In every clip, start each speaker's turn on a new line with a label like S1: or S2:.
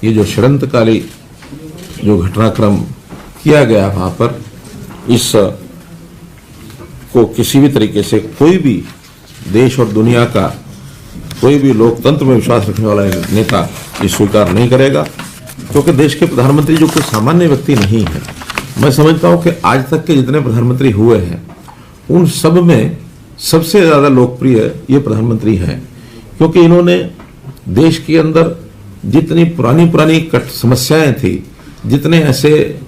S1: ये जो षड्यंत्रकारी जो घटनाक्रम किया गया वहां पर, इस को किसी भी तरीके से कोई भी देश और दुनिया का कोई भी लोकतंत्र में विश्वास रखने वाला नेता ये स्वीकार नहीं करेगा, क्योंकि देश के प्रधानमंत्री जो कोई सामान्य व्यक्ति नहीं है। मैं समझता हूं कि आज तक के जितने प्रधानमंत्री हुए हैं उन सब में सबसे ज्यादा लोकप्रिय ये प्रधानमंत्री हैं, क्योंकि इन्होंने देश के अंदर जितनी पुरानी समस्याएं थी, जितने ऐसे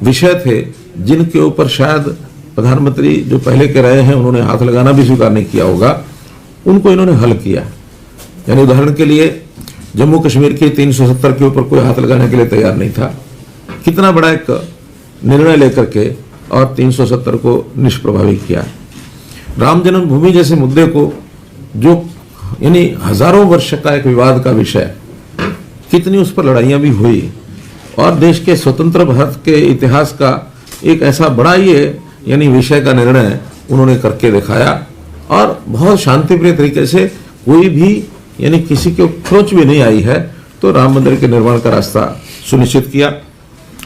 S1: विषय थे जिनके ऊपर शायद प्रधानमंत्री जो पहले के रहे हैं उन्होंने हाथ लगाना भी स्वीकार नहीं किया होगा, उनको इन्होंने हल किया। यानी उदाहरण के लिए जम्मू कश्मीर के 370 के ऊपर कोई हाथ लगाने के लिए तैयार नहीं था। कितना बड़ा एक निर्णय लेकर के और 370 को निष्प्रभावी किया। राम जन्मभूमि जैसे मुद्दे को, जो यानी हजारों वर्ष का एक विवाद का विषय, कितनी उस पर लड़ाइयां भी हुई और देश के स्वतंत्र भारत के इतिहास का एक ऐसा बड़ा ये यानी विषय का निर्णय उन्होंने करके दिखाया और बहुत शांतिप्रिय तरीके से, कोई भी यानी किसी को खरोंच भी नहीं आई है, तो राम मंदिर के निर्माण का रास्ता सुनिश्चित किया।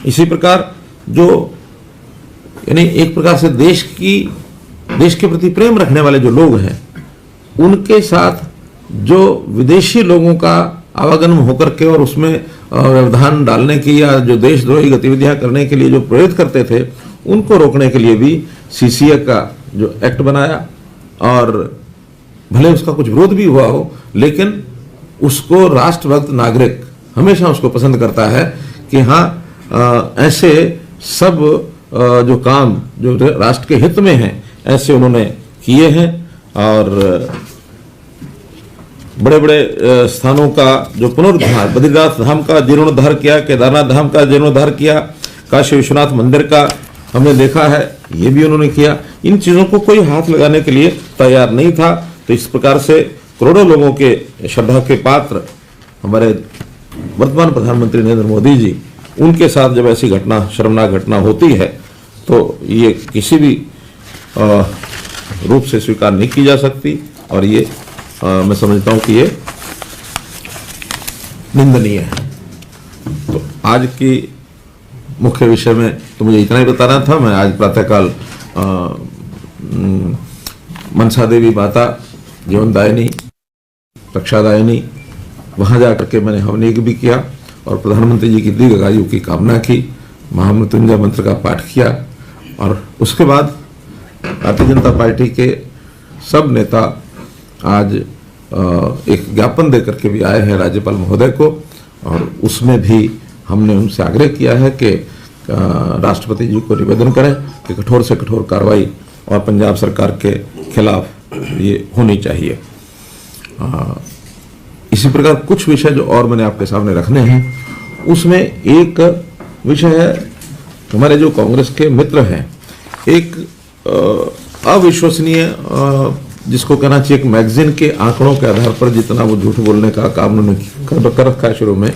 S1: इसी प्रकार जो यानी एक प्रकार से देश के प्रति प्रेम रखने वाले जो लोग हैं, उनके साथ जो विदेशी लोगों का आवागमन होकर के और उसमें व्यवधान डालने की या जो देशद्रोही गतिविधियां करने के लिए जो प्रेरित करते थे, उनको रोकने के लिए भी सीसीए का जो एक्ट बनाया। और भले उसका कुछ विरोध भी हुआ हो, लेकिन उसको राष्ट्रभक्त नागरिक हमेशा उसको पसंद करता है कि हाँ ऐसे सब जो काम जो राष्ट्र के हित में हैं ऐसे उन्होंने किए हैं। और बड़े बड़े स्थानों का जो पुनरुद्धार, बद्रीनाथ धाम का जीर्णोद्धार किया, केदारनाथ धाम का जीर्णोद्धार किया, काशी विश्वनाथ मंदिर का हमने देखा है, ये भी उन्होंने किया। इन चीजों को कोई हाथ लगाने के लिए तैयार नहीं था। तो इस प्रकार से करोड़ों लोगों के श्रद्धा के पात्र हमारे वर्तमान प्रधानमंत्री नरेंद्र मोदी जी, उनके साथ जब ऐसी घटना, शर्मनाक घटना होती है, तो ये किसी भी रूप से स्वीकार नहीं की जा सकती और ये मैं समझता हूं कि ये निंदनीय है। तो आज की मुख्य विषय में तो मुझे इतना ही बताना था। मैं आज प्रातःकाल मनसा देवी माता जीवनदायिनी, रक्षादायिनी, वहां जाकर के मैंने हवन यज्ञ भी किया और प्रधानमंत्री जी की दीर्घायु की कामना की, महामृत्युंजय मंत्र का पाठ किया। और उसके बाद भारतीय जनता पार्टी के सब नेता आज एक ज्ञापन देकर के भी आए हैं राज्यपाल महोदय को, और उसमें भी हमने उनसे आग्रह किया है कि राष्ट्रपति जी को निवेदन करें कि कठोर से कठोर कार्रवाई और पंजाब सरकार के खिलाफ ये होनी चाहिए। इसी प्रकार कुछ विषय जो और मैंने आपके सामने रखने हैं, उसमें एक विषय है, हमारे जो कांग्रेस के मित्र हैं, एक अविश्वसनीय जिसको कहना चाहिए एक मैगजीन के आंकड़ों के आधार पर जितना वो झूठ बोलने का काम उन्होंने कर रखा है शुरू में,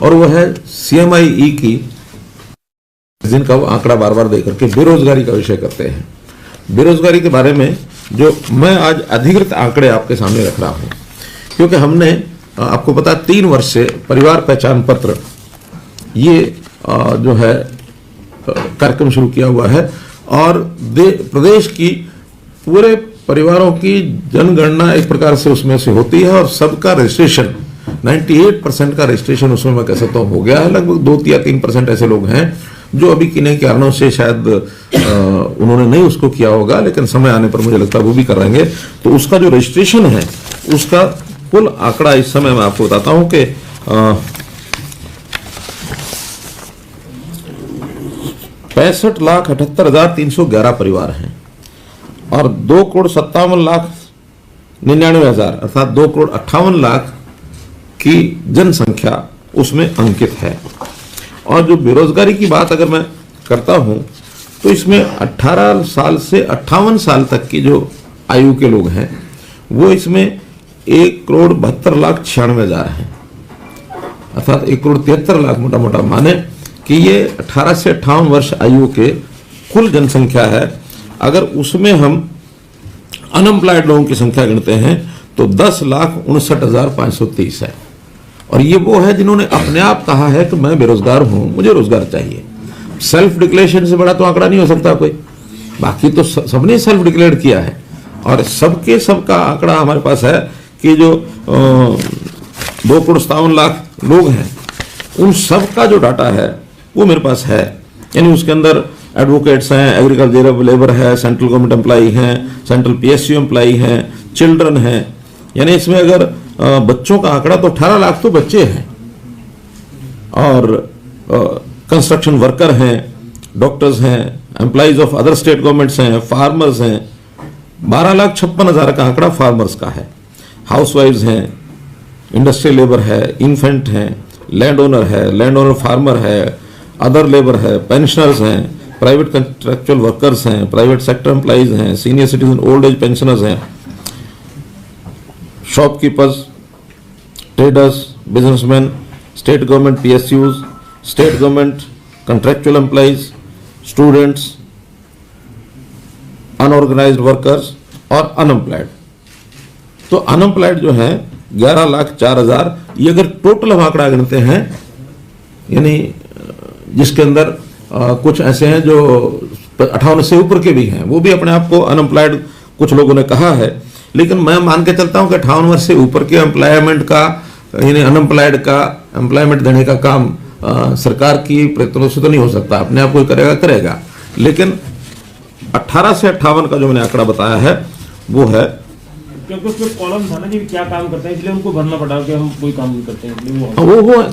S1: और वो है CMIE की मैगजीन का वो आंकड़ा बार बार देकर के बेरोजगारी का विषय करते हैं। बेरोजगारी के बारे में जो मैं आज अधिकृत आंकड़े आपके सामने रख रहा हूं, क्योंकि हमने आपको पता 3 वर्ष से परिवार पहचान पत्र ये जो है कार्यक्रम शुरू किया हुआ है और प्रदेश की पूरे परिवारों की जनगणना एक प्रकार से उसमें से होती है और सबका रजिस्ट्रेशन 98% का रजिस्ट्रेशन उसमें मैं कह सकता हूं हो गया है। लगभग 2 या 3% ऐसे लोग हैं जो अभी किन्हीं कारणों से शायद उन्होंने नहीं उसको किया होगा, लेकिन समय आने पर मुझे लगता है वो भी कराएंगे। तो उसका जो रजिस्ट्रेशन है उसका कुल आंकड़ा इस समय मैं आपको बताता हूं कि 65,78,311 परिवार हैं और 2,57,99,000 अर्थात 2,58,00,000 की जनसंख्या उसमें अंकित है। और जो बेरोजगारी की बात अगर मैं करता हूं तो इसमें 18 साल से 58 साल तक की जो आयु के लोग हैं वो इसमें 1,72,96,000 हैं, अर्थात 1,73,00,000 मोटा मोटा माने कि ये 18 से 58 वर्ष आयु के कुल जनसंख्या है। अगर उसमें हम अनएम्प्लॉयड लोगों की संख्या गिनते हैं तो 10,59,530 है। और ये वो है जिन्होंने अपने आप कहा है कि मैं बेरोजगार हूं, मुझे रोजगार चाहिए। सेल्फ डिक्लेरेशन से बड़ा तो आंकड़ा नहीं हो सकता कोई। बाकी तो सबने सेल्फ डिक्लेयर किया है, और सबके सबका आंकड़ा हमारे पास है कि जो 2,57,00,000 लोग हैं, उन सबका जो डाटा है वो मेरे पास है। यानी उसके अंदर एडवोकेट्स हैं, एग्रीकल्चर लेबर है, सेंट्रल गवर्नमेंट एम्प्लॉई हैं, सेंट्रल PSU एम्प्लॉई हैं, चिल्ड्रन हैं। यानी इसमें अगर बच्चों का आंकड़ा तो 18 लाख तो बच्चे हैं, और कंस्ट्रक्शन वर्कर हैं, डॉक्टर्स हैं, employees of other state governments हैं, फार्मर्स हैं। 12,56,000 का आंकड़ा फार्मर्स का है। हाउसवाइफ्स हैं, इंडस्ट्रियल लेबर है, इन्फेंट हैं, लैंड ओनर है, लैंड ओनर फार्मर है, अदर लेबर है, पेंशनर्स हैं, प्राइवेट कंट्रैक्चुअल वर्कर्स हैं, प्राइवेट सेक्टर एम्प्लॉइज हैं, senior citizen, old age pensioners हैं, shopkeepers, traders, businessman, state government PSUs, state government contractual employees, students, unorganised workers और unemployed. तो unemployed जो है 11,04,000। ये अगर टोटल हम आंकड़ा गिनते हैं, यानी जिसके अंदर कुछ ऐसे हैं जो 58 से ऊपर के भी हैं, वो भी अपने आप को अनएम्प्लॉयड कुछ लोगों ने कहा है। लेकिन मैं मान के चलता हूं कि 58 वर्ष से ऊपर के एम्प्लॉयमेंट का, यानी अनएम्प्लॉयड का एम्प्लॉयमेंट देने का काम सरकार की प्रयत्नों से तो नहीं हो सकता, अपने आप कोई करेगा। लेकिन 18 से 58 का जो मैंने आंकड़ा बताया है वो है,
S2: क्योंकि उसमें कॉलम था ना जी क्या काम करते हैं, इसलिए उनको भरना पड़ा कि हम कोई काम नहीं करते हैं, इसलिए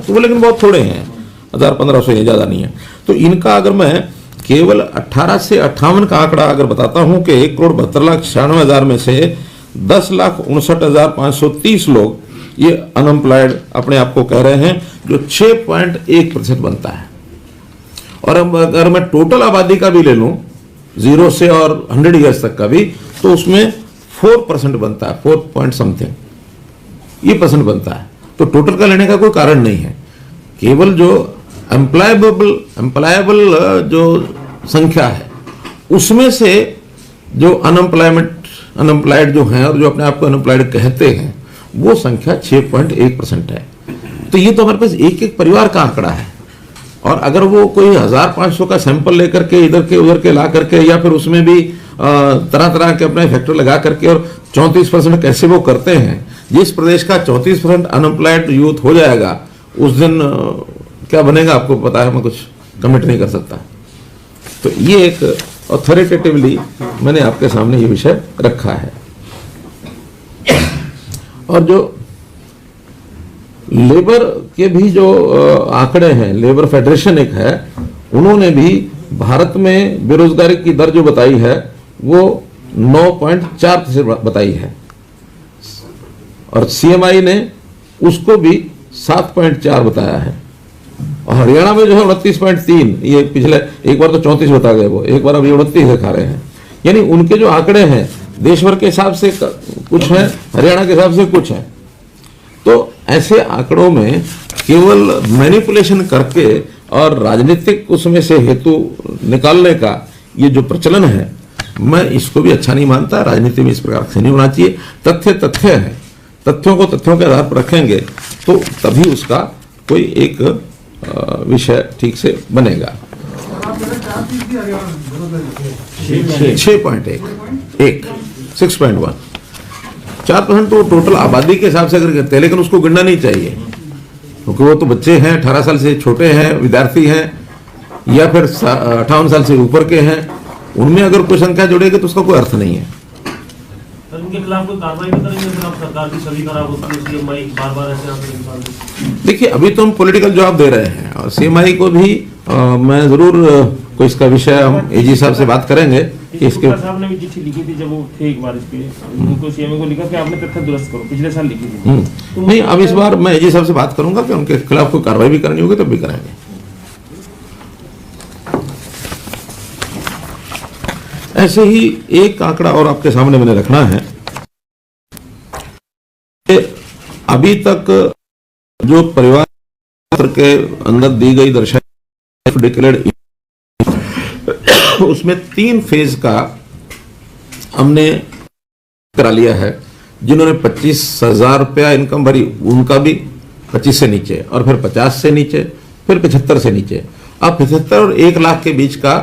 S1: वो लेकिन बहुत थोड़े हैं, 1,000-1,500 ये ज्यादा नहीं है। तो इनका अगर मैं केवल 18 से 58 का आंकड़ा अगर बताता हूं कि 1,72,96,000 में से 10,59,530 लोग ये अनएम्प्लॉयड अपने आप को कह रहे हैं, जो 6.1% बनता है। और अगर मैं टोटल आबादी का भी ले लूं, 0 से और 100 ईयर्स तक का भी, तो उसमें 4% बनता है, 4 पॉइंट समथिंग ये % बनता है। तो टोटल का लेने का कोई कारण नहीं है, केवल जो एम्प्लॉयबल जो संख्या है उसमें से जो अनएम्प्लॉयड जो हैं और जो अपने आप को अनएम्प्लॉयड कहते हैं, वो संख्या 6.1% है। तो ये तो हमारे पास एक परिवार का आंकड़ा है। और अगर वो कोई 1,500 का सैंपल लेकर के इधर के उधर के ला करके, या फिर उसमें भी तरह तरह के अपने फैक्टर लगा करके और 34% कैसे वो करते हैं, जिस प्रदेश का 34% अनएम्प्लॉयड यूथ हो जाएगा, उस दिन क्या बनेगा आपको पता है, मैं कुछ कमिट नहीं कर सकता। तो ये एक ऑथोरिटेटिवली मैंने आपके सामने ये विषय रखा है। और जो लेबर के भी जो आंकड़े हैं, लेबर फेडरेशन एक है, उन्होंने भी भारत में बेरोजगारी की दर जो बताई है वो 9.4% बताई है, और CMI ने उसको भी 7.4 बताया है। और हरियाणा में जो है 29.3, ये पिछले एक बार तो 34 बता गए वो, एक बार अभी 29 दिखा रहे हैं। यानी उनके जो आंकड़े हैं देश भर के हिसाब से कुछ है, हरियाणा के हिसाब से कुछ है। तो ऐसे आंकड़ों में केवल मैनिपुलेशन करके और राजनीतिक उसमें से हेतु निकालने का ये जो प्रचलन है, मैं इसको भी अच्छा नहीं मानता। राजनीति में इस प्रकार से नहीं होना चाहिए। तथ्य है, तथ्यों को तथ्यों के आधार पर रखेंगे तो तभी उसका कोई एक विषय ठीक से बनेगा। 6.1 4% तो टोटल आबादी के हिसाब से अगर कहते हैं, लेकिन उसको गिनना नहीं चाहिए, क्योंकि वो तो बच्चे हैं, 18 साल से छोटे हैं, विद्यार्थी हैं, या फिर 58 साल से ऊपर के हैं। उनमें अगर कोई संख्या जुड़ेगी तो उसका कोई अर्थ नहीं है।
S2: उनके खिलाफ कोई कार्रवाई नहीं करेंगे फिर आप? सरकार की छवि खराब होती है, CMI बार-बार ऐसे आंकड़े।
S1: देखिए, अभी तो हम पॉलिटिकल जवाब दे रहे हैं, और CMI को भी मैं जरूर कोई इसका विषय हम AG साहब से बात करेंगे कि इसके।
S2: साहब ने भी चिट्ठी लिखी थी जब वो थे एक बार इस पे, उनको CMI को लिखा कि आपने तथ्य दुरुस्त करो, पिछले साल लिखी थी। तो
S1: नहीं, अब इस बार मैं AG साहब से बात करूंगा कि उनके खिलाफ कोई कार्रवाई भी करनी होगी तब भी करेंगे। ऐसे ही एक आंकड़ा और आपके सामने मैंने रखना है। अभी तक जो परिवार के अंदर दी गई दर्शाई डिक्लेयर्ड, उसमें 3 फेज का हमने करा लिया है। जिन्होंने 25,000 रुपया इनकम भरी उनका भी 25 से नीचे, और फिर 50 से नीचे, फिर 75 से नीचे। अब 75 और 1 लाख के बीच का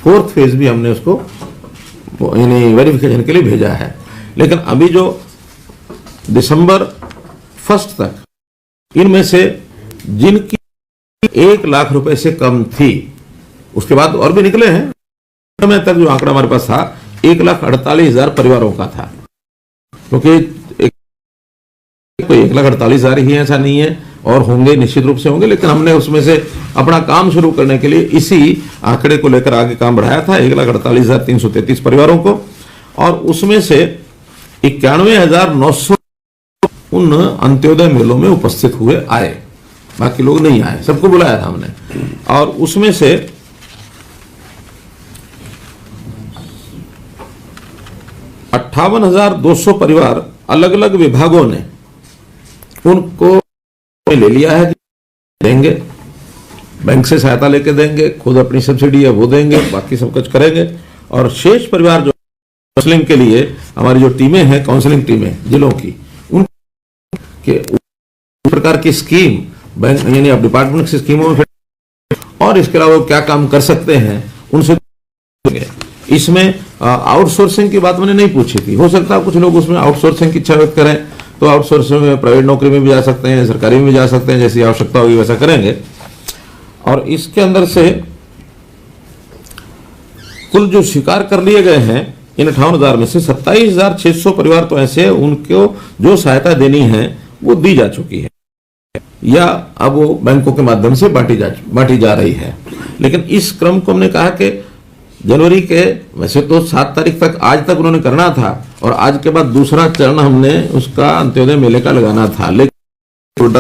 S1: 4th फेज भी हमने उसको यानी वेरिफिकेशन के लिए भेजा है। लेकिन अभी जो दिसंबर 1 तक इनमें से जिनकी 1 लाख रुपए से कम थी, उसके बाद और भी निकले हैं, समय तक जो आंकड़ा हमारे पास था 1,48,000 परिवारों का था। क्योंकि 1,48,000 ही ऐसा नहीं है, और होंगे, निश्चित रूप से होंगे, लेकिन हमने उसमें से अपना काम शुरू करने के लिए इसी आंकड़े को लेकर आगे काम बढ़ाया था 1,48,333 परिवारों को, और उसमें से 91,900 उन अंत्योदय मेलों में उपस्थित हुए आए, बाकी लोग नहीं आए, सबको बुलाया था हमने। और उसमें से 58,200 परिवार अलग अलग विभागों ने उनको ले लिया है, देंगे, बैंक से सहायता लेके देंगे, खुद अपनी सब्सिडी है वो देंगे, बाकी सब कुछ करेंगे। और शेष परिवार जो काउंसलिंग के लिए हमारी जो टीमें हैं, काउंसलिंग टीमें जिलों की, उनके प्रकार की स्कीम बैंक यानी अब डिपार्टमेंट की स्कीमों में, और इसके अलावा क्या काम कर सकते हैं उनसे। इसमें आउटसोर्सिंग की बात मैंने नहीं पूछी थी, हो सकता है कुछ लोग उसमें आउटसोर्सिंग की इच्छा व्यक्त करें, तो आउटसोर्सिंग में प्राइवेट नौकरी में भी जा सकते हैं, सरकारी में भी जा सकते हैं, जैसी आवश्यकता होगी वैसा करेंगे। और इसके अंदर से कुल जो स्वीकार कर लिए गए हैं इन 58,000 में से 27,600 परिवार तो ऐसे हैं उनको जो सहायता देनी है वो दी जा चुकी है, या अब वो बैंकों के माध्यम से बांटी जा रही है। लेकिन इस क्रम को हमने कहा कि जनवरी के, वैसे तो 7 तारीख तक, आज तक उन्होंने करना था, और आज के बाद दूसरा चरण हमने उसका अंत्योदय मेले का लगाना था, लेकिन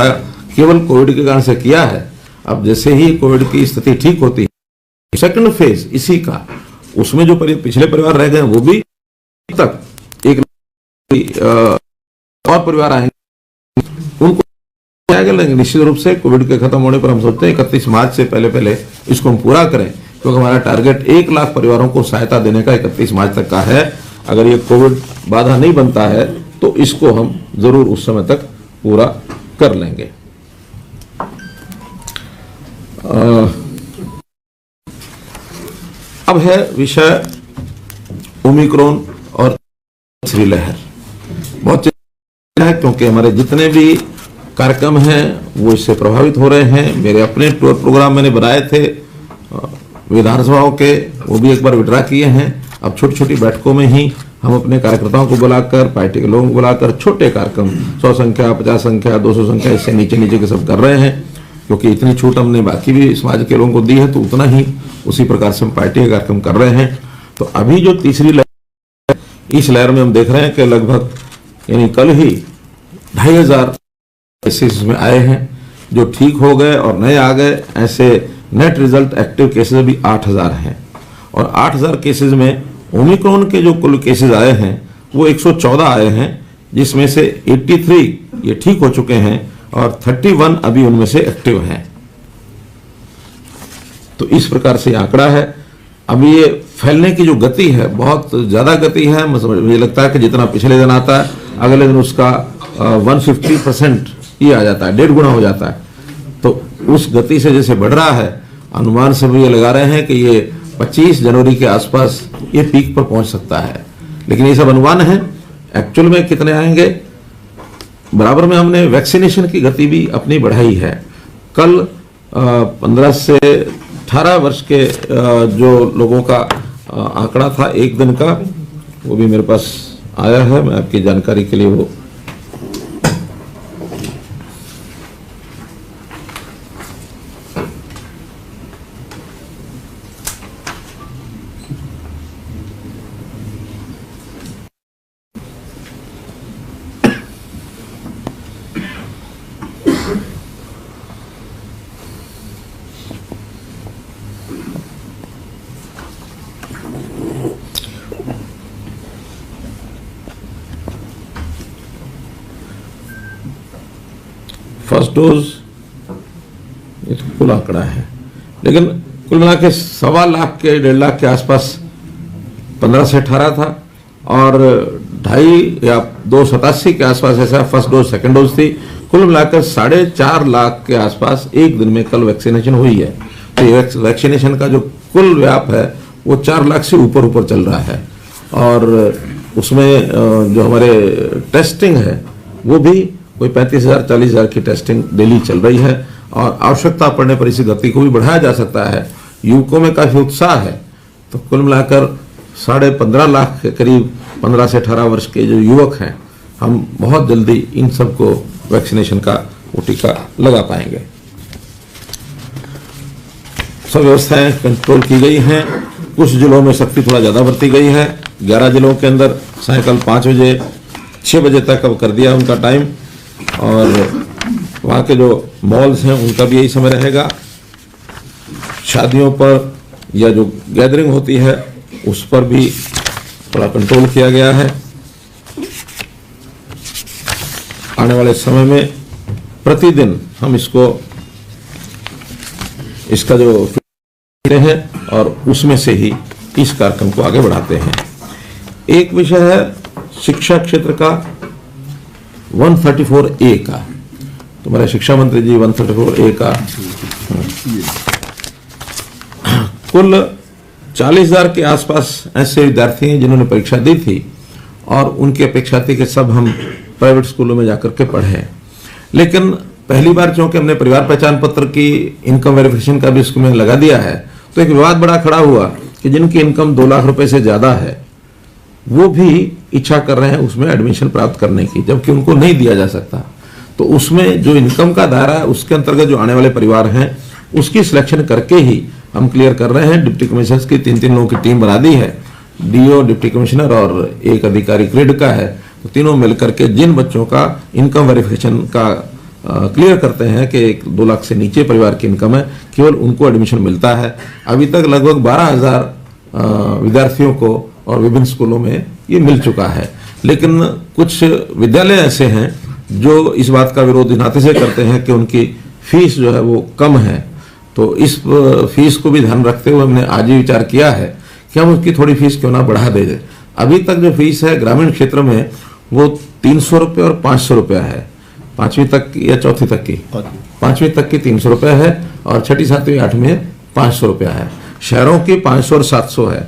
S1: केवल कोविड के कारण से किया है। अब जैसे ही कोविड की स्थिति ठीक होती है, सेकंड फेज इसी का, उसमें जो पिछले परिवार रह गए वो भी तक एक और परिवार आएंगे, उनको लेंगे। निश्चित रूप से कोविड के खत्म होने पर हम सोचते हैं 31 मार्च से पहले इसको हम पूरा करें, क्योंकि हमारा टारगेट 1 लाख परिवारों को सहायता देने का 31 मार्च तक का है। अगर ये कोविड बाधा नहीं बनता है तो इसको हम जरूर उस समय तक पूरा कर लेंगे। अब है विषय ओमिक्रॉन और तीसरी लहर। बहुत चिंता है, क्योंकि हमारे जितने भी कार्यक्रम हैं वो इससे प्रभावित हो रहे हैं। मेरे अपने टूर प्रोग्राम मैंने बनाए थे विधानसभाओं के, वो भी एक बार विड्रा किए हैं। अब छोटी छोटी बैठकों में ही हम अपने कार्यकर्ताओं को बुलाकर, पार्टी के लोगों को बुलाकर छोटे कार्यक्रम 100 संख्या, 50 संख्या, 200 संख्या, इससे नीचे के सब कर रहे हैं, क्योंकि इतनी छूट हमने बाकी भी समाज के लोगों को दी है, तो उतना ही उसी प्रकार से हम पार्टी के कार्यक्रम कर रहे हैं। तो अभी जो तीसरी लहर, इस लहर में हम देख रहे हैं कि लगभग यानी कल ही 2,500 केसेस में आए हैं जो ठीक हो गए और नए आ गए। ऐसे नेट रिजल्ट एक्टिव केसेस भी 8,000 हैं, और 8,000 केसेस में ओमिक्रॉन के जो कुल केसेस आए हैं वो 114 आए हैं, जिसमें से 83 ये ठीक हो चुके हैं और 31 अभी उनमें से एक्टिव हैं। तो इस प्रकार से आंकड़ा है। अभी ये फैलने की जो गति है बहुत ज्यादा गति है। मुझे लगता है कि जितना पिछले दिन आता है अगले दिन उसका 150% ये आ जाता है, 1.5 गुना हो जाता है। तो उस गति से जैसे बढ़ रहा है, अनुमान से भी ये लगा रहे हैं कि ये 25 जनवरी के आसपास ये पीक पर पहुंच सकता है। लेकिन ये सब अनुमान है, एक्चुअल में कितने आएंगे। बराबर में हमने वैक्सीनेशन की गति भी अपनी बढ़ाई है। कल 15 से 18 वर्ष के जो लोगों का आंकड़ा था एक दिन का, वो भी मेरे पास आया है, मैं आपकी जानकारी के लिए वो फर्स्ट डोज, ये तो कुल आंकड़ा है, लेकिन कुल मिला के 1.25 लाख के 1.5 लाख के आसपास 15 से 18 था, और 2.5 या 287 के आसपास ऐसा फर्स्ट डोज सेकंड डोज थी। कुल मिलाकर 4.5 लाख के आसपास एक दिन में कल वैक्सीनेशन हुई है। तो ये वैक्सीनेशन का जो कुल व्याप है वो 4 लाख से ऊपर चल रहा है। और उसमें जो हमारे टेस्टिंग है वो भी कोई 35,000 40,000 की टेस्टिंग डेली चल रही है। और आवश्यकता पड़ने पर इसी गति को भी बढ़ाया जा सकता है। युवकों में काफी उत्साह है। तो कुल मिलाकर 15.5 लाख के करीब 15 से 18 वर्ष के जो युवक हैं, हम बहुत जल्दी इन सबको वैक्सीनेशन का वो टीका लगा पाएंगे। सब व्यवस्थाएं कंट्रोल की गई हैं। कुछ जिलों में सख्ती थोड़ा ज्यादा बरती गई है। 11 जिलों के अंदर सायंकाल 5 बजे 6 बजे तक अब कर दिया उनका टाइम। और वहाँ के जो मॉल्स हैं उनका भी यही समय रहेगा। शादियों पर या जो गैदरिंग होती है उस पर भी थोड़ा कंट्रोल किया गया है। आने वाले समय में प्रतिदिन हम इसका जो हैं और उसमें से ही इस कार्यक्रम को आगे बढ़ाते हैं। एक विषय है शिक्षा क्षेत्र का 134A का। तुम्हारे शिक्षा मंत्री जी 134A का कुल 40,000 के आसपास ऐसे विद्यार्थी हैं जिन्होंने परीक्षा दी थी और उनकी अपेक्षा थी कि सब हम प्राइवेट स्कूलों में जाकर के पढ़ें। लेकिन पहली बार चूंकि हमने परिवार पहचान पत्र की इनकम वेरिफिकेशन का भी इसमें लगा दिया है, तो एक विवाद बड़ा खड़ा हुआ कि जिनकी इनकम 2 लाख रुपए से ज्यादा है वो भी इच्छा कर रहे हैं उसमें एडमिशन प्राप्त करने की, जबकि उनको नहीं दिया जा सकता। तो उसमें जो इनकम का दायरा है उसके अंतर्गत जो आने वाले परिवार हैं उसकी सिलेक्शन करके ही हम क्लियर कर रहे हैं। डिप्टी कमिश्नर की 3 लोगों की टीम बना दी है। डीओ, डिप्टी कमिश्नर और एक अधिकारी ग्रेड का है। तो तीनों मिलकर के जिन बच्चों का इनकम वेरिफिकेशन का क्लियर करते हैं कि 2 लाख से नीचे परिवार की इनकम है, केवल उनको एडमिशन मिलता है। अभी तक लगभग 12,000 विद्यार्थियों को और विभिन्न स्कूलों में ये मिल चुका है। लेकिन कुछ विद्यालय ऐसे हैं जो इस बात का विरोध इस नाते से करते हैं कि उनकी फीस जो है वो कम है। तो इस फीस को भी ध्यान रखते हुए हमने आज ही विचार किया है कि हम उसकी थोड़ी फीस क्यों ना बढ़ा दे दें। अभी तक जो फीस है ग्रामीण क्षेत्र में वो 300 रुपये और 500 रुपया है। 5वीं तक या चौथी तक की 5वीं तक की 300 रुपये है और 6ठी 7वीं 8वीं में 500 रुपया है। शहरों की 500 और 700 है।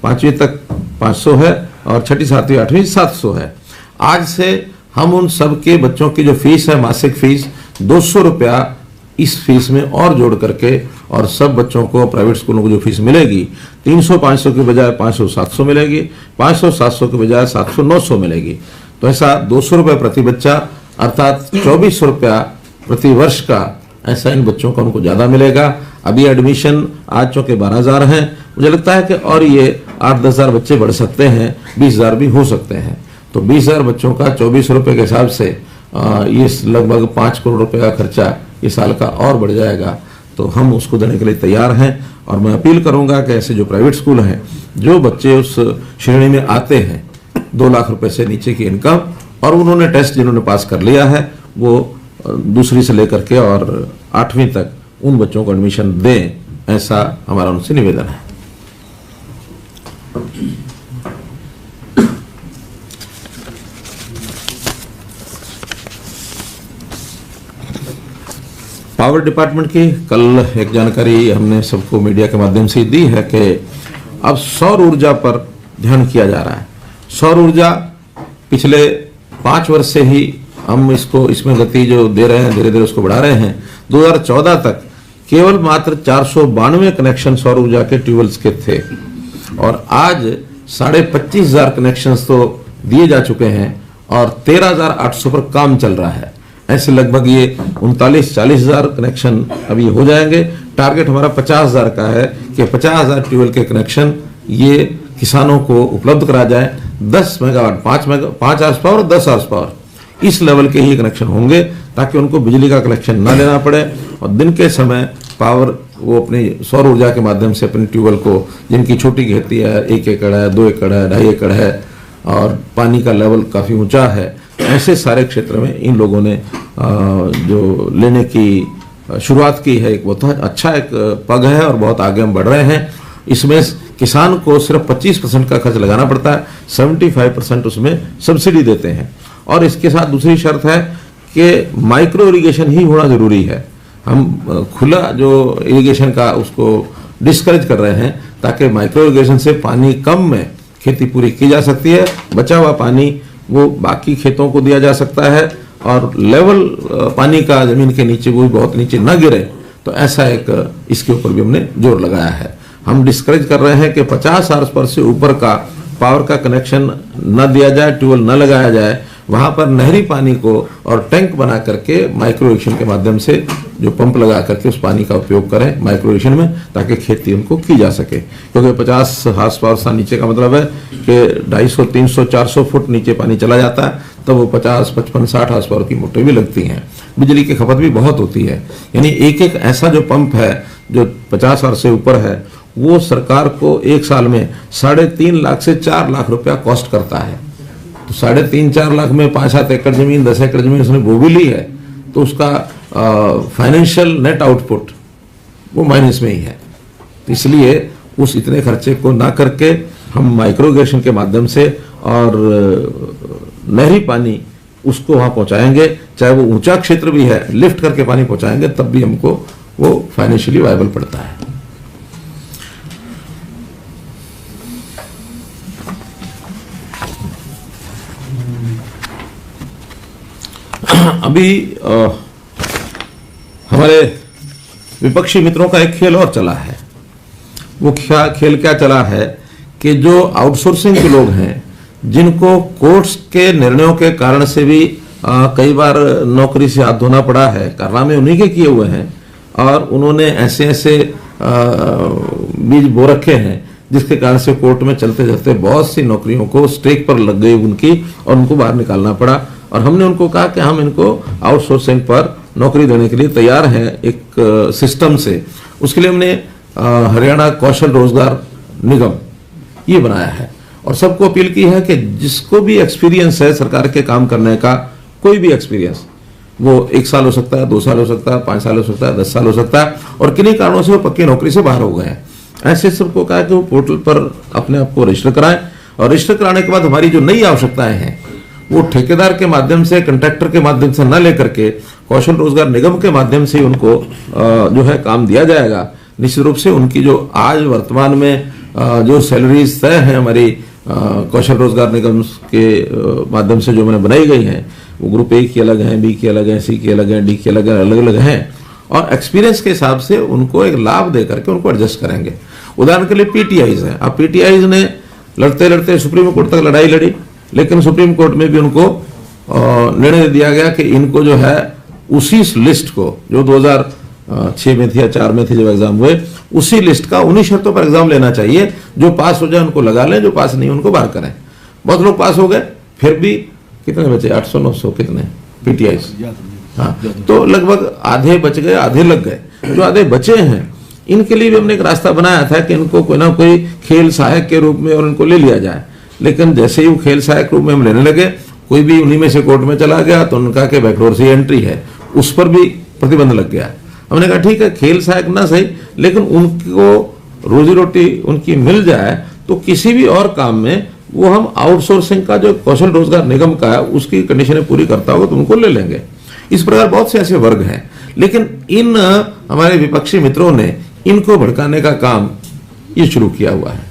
S1: 5वीं तक 500 है और 6ठी 7वीं 8वीं 700 है। आज से हम उन सब के बच्चों की जो फीस है मासिक फीस 200 रुपया इस फीस में और जोड़ करके और सब बच्चों को प्राइवेट स्कूलों को जो फीस मिलेगी 300-500 के बजाय 500-700 मिलेगी, 500-700 के बजाय 700-900 मिलेगी। तो ऐसा 200 रुपये प्रति बच्चा अर्थात 2400 रुपया प्रति वर्ष का ऐसा इन बच्चों का उनको ज्यादा मिलेगा। अभी एडमिशन आज चूंकि 12,000 हैं, मुझे लगता है कि और ये 8-10,000 बच्चे बढ़ सकते हैं, 20,000 भी हो सकते हैं। तो 20,000 बच्चों का 2400 रुपये के हिसाब से ये लगभग 5 करोड़ रुपए का खर्चा इस साल का और बढ़ जाएगा। तो हम उसको देने के लिए तैयार हैं। और मैं अपील करूंगा कि ऐसे जो प्राइवेट स्कूल हैं, जो बच्चे उस श्रेणी में आते हैं 2 लाख रुपए से नीचे की इनकम और उन्होंने टेस्ट जिन्होंने पास कर लिया है, वो दूसरी से लेकर के और 8वीं तक उन बच्चों को एडमिशन दें, ऐसा हमारा उनसे निवेदन है। पावर डिपार्टमेंट की कल एक जानकारी हमने सबको मीडिया के माध्यम से दी है कि अब सौर ऊर्जा पर ध्यान किया जा रहा है। सौर ऊर्जा पिछले 5 वर्ष से ही हम इसमें गति जो दे रहे हैं, धीरे धीरे उसको बढ़ा रहे हैं। 2014 तक केवल मात्र 492 कनेक्शन सौर ऊर्जा के ट्यूबवेल्स के थे और आज 25,500 कनेक्शंस तो दिए जा चुके हैं और 13,800 पर काम चल रहा है। ऐसे लगभग ये 39-40,000 कनेक्शन अभी हो जाएंगे। टारगेट हमारा 50,000 का है कि 50,000 ट्यूबवेल के कनेक्शन ये किसानों को उपलब्ध करा जाए। 10 मेगावाट 5 आवर्स पावर और 10 आवर्स पावर इस लेवल के ही कनेक्शन होंगे ताकि उनको बिजली का कनेक्शन ना लेना पड़े और दिन के समय पावर वो अपनी सौर ऊर्जा के माध्यम से अपने ट्यूबवेल को, जिनकी छोटी खेती है, 1 एकड़ है, 2 एकड़ है, 2.5 एकड़ है और पानी का लेवल काफी ऊंचा है, ऐसे सारे क्षेत्र में इन लोगों ने जो लेने की शुरुआत की है। एक बहुत अच्छा एक पग है और बहुत आगे हम बढ़ रहे हैं। इसमें किसान को सिर्फ 25% का खर्च लगाना पड़ता है, 75% उसमें सब्सिडी देते हैं। और इसके साथ दूसरी शर्त है कि माइक्रो इरिगेशन ही होना जरूरी है। हम खुला जो इरिगेशन का उसको डिस्करेज कर रहे हैं, ताकि माइक्रो इरिगेशन से पानी कम में खेती पूरी की जा सकती है, बचा हुआ पानी वो बाकी खेतों को दिया जा सकता है, और लेवल पानी का जमीन के नीचे वो बहुत नीचे न गिरे। तो ऐसा एक इसके ऊपर भी हमने जोर लगाया है। हम डिस्करेज कर रहे हैं कि 50 हॉर्स से ऊपर का पावर का कनेक्शन न दिया जाए, ट्यूबवेल न लगाया जाए, वहां पर नहरी पानी को और टैंक बना करके माइक्रो इरिगेशन के माध्यम से जो पंप लगा करके उस पानी का उपयोग करें माइक्रो इरिगेशन में, ताकि खेती उनको की जा सके। क्योंकि 50 हॉर्स पावर से नीचे का मतलब है कि 250, 300, 400 फुट नीचे पानी चला जाता है, तब वो 50, 55, 60 हॉर्स पावर की मोटर भी लगती हैं। बिजली की खपत भी बहुत होती है। यानी एक एक ऐसा जो पंप है जो 50 हॉर्स से ऊपर है, वो सरकार को एक साल में 3.5 लाख से 4 लाख रुपया कॉस्ट करता है। तो 3.5-4 लाख में 5-7 एकड़ जमीन, 10 एकड़ जमीन उसने बो भी ली है, तो उसका फाइनेंशियल नेट आउटपुट वो माइनस में ही है। तो इसलिए उस इतने खर्चे को ना करके हम माइक्रो इरिगेशन के माध्यम से और नहरी पानी उसको वहां पहुंचाएंगे, चाहे वो ऊंचा क्षेत्र भी है, लिफ्ट करके पानी पहुंचाएंगे, तब भी हमको वो फाइनेंशियली वायबल पड़ता है। अभी हमारे विपक्षी मित्रों का एक खेल और चला है। वो खेल क्या चला है कि जो आउटसोर्सिंग के लोग हैं, जिनको कोर्ट्स के निर्णयों के कारण से भी कई बार नौकरी से हाथ धोना पड़ा है, कारनामे उन्हीं के किए हुए हैं, और उन्होंने ऐसे ऐसे बीज बो रखे हैं जिसके कारण से कोर्ट में चलते चलते बहुत सी नौकरियों को स्ट्रेक पर लग गई उनकी, और उनको बाहर निकालना पड़ा। और हमने उनको कहा कि हम इनको आउटसोर्सिंग पर नौकरी देने के लिए तैयार हैं एक सिस्टम से। उसके लिए हमने हरियाणा कौशल रोजगार निगम ये बनाया है, और सबको अपील की है कि जिसको भी एक्सपीरियंस है सरकार के काम करने का, कोई भी एक्सपीरियंस, वो 1 साल हो सकता है, 2 साल हो सकता है, 5 साल हो सकता है, 10 साल हो सकता है, और किन्हीं कारणों से वो पक्की नौकरी से बाहर हो गए हैं, ऐसे सबको कहा कि वो पोर्टल पर अपने आप को रजिस्टर कराएं। और रजिस्टर कराने के बाद हमारी जो नई आवश्यकताएं हैं वो ठेकेदार के माध्यम से, कंट्रैक्टर के माध्यम से न लेकर के कौशल रोजगार निगम के माध्यम से उनको जो है काम दिया जाएगा। निश्चित रूप से उनकी जो आज वर्तमान में जो सैलरीज तय है हमारी कौशल रोजगार निगम के माध्यम से जो मैंने बनाई गई हैं, वो ग्रुप ए की अलग हैं, बी की अलग हैं, सी की अलग हैं, डी की अलग अलग हैं, और एक्सपीरियंस के हिसाब से उनको एक लाभ दे करके उनको एडजस्ट करेंगे। उदाहरण के लिए पीटीआईज हैं। अब पीटीआईज ने लड़ते लड़ते सुप्रीम कोर्ट तक लड़ाई लड़ी, लेकिन सुप्रीम कोर्ट में भी उनको निर्णय दिया गया कि इनको जो है उसी लिस्ट को, जो 2006 में थी या 4 में थी जब एग्जाम हुए, उसी लिस्ट का उन्हीं शर्तों पर एग्जाम लेना चाहिए। जो पास हो जाए उनको लगा लें, जो पास नहीं उनको बाहर करें। बहुत लोग पास हो गए, फिर भी कितने बचे, 800-900 कितने पीटीआई, हाँ, तो लगभग आधे बच गए, आधे लग गए। जो आधे बचे हैं इनके लिए भी हमने एक रास्ता बनाया था कि इनको कोई ना कोई खेल सहायक के रूप में और इनको ले लिया जाए। लेकिन जैसे ही वो खेल सहायक रूप में हम लेने लगे, कोई भी उन्हीं में से कोर्ट में चला गया तो उनका के बैकडोर से एंट्री है, उस पर भी प्रतिबंध लग गया। हमने कहा ठीक है, खेल सहायक ना सही, लेकिन उनको रोजी रोटी उनकी मिल जाए तो किसी भी और काम में वो हम आउटसोर्सिंग का जो कौशल रोजगार निगम का है उसकी कंडीशनें पूरी करता होगा तो उनको ले लेंगे। इस प्रकार बहुत से ऐसे वर्ग हैं, लेकिन इन हमारे विपक्षी मित्रों ने इनको भड़काने का काम ये शुरू किया हुआ है।